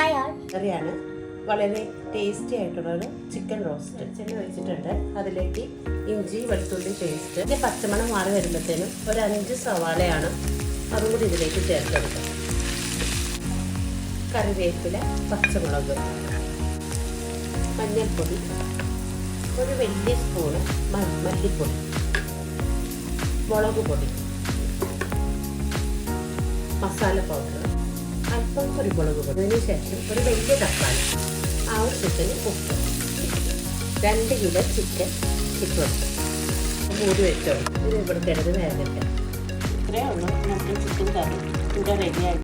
Hi ആൾ. കറിയാണ് വളരെ tasty ആയിട്ടുള്ള ചിക്കൻ റോസ്റ്റ്. ചെണ്ണ വെച്ചിട്ടുണ്ട്. അതിലേക്ക് ഇഞ്ചി വെളുത്തുള്ളി പേസ്റ്റ്. ഇതിൻ്റെ പച്ചമണം മാറി വരുമ്പോഴത്തേനും ഒരു 5 സവാളയാണ് അതും കൂടി ഇതിലേക്ക് ചേർത്തെടുക്കാം. കറിവേപ്പില, പച്ചമുളക്, മഞ്ഞൾപ്പൊടി, ഒരു വലിയ സ്പൂണ് മല്ലിപ്പൊടി, മുളക് പൊടി, മസാല പൗഡർ, അല്പം കുരുമുളക് പൊടി. അതിനുശേഷം ഒരു വലിയ തക്കാളി, ആവശ്യത്തിന് ഉപ്പ്, 2 കിലോ ചിക്കൻ ഇട്ടുകൊണ്ട് മൂടി വെച്ചോളൂ. ഇത് ഇവിടെ കിടന്ന് വേഗട്ടെ. ഇത്രയേ ഉള്ളൂ. നമ്മുടെ ചിക്കൻ കറി ഇവിടെ റെഡിയായി.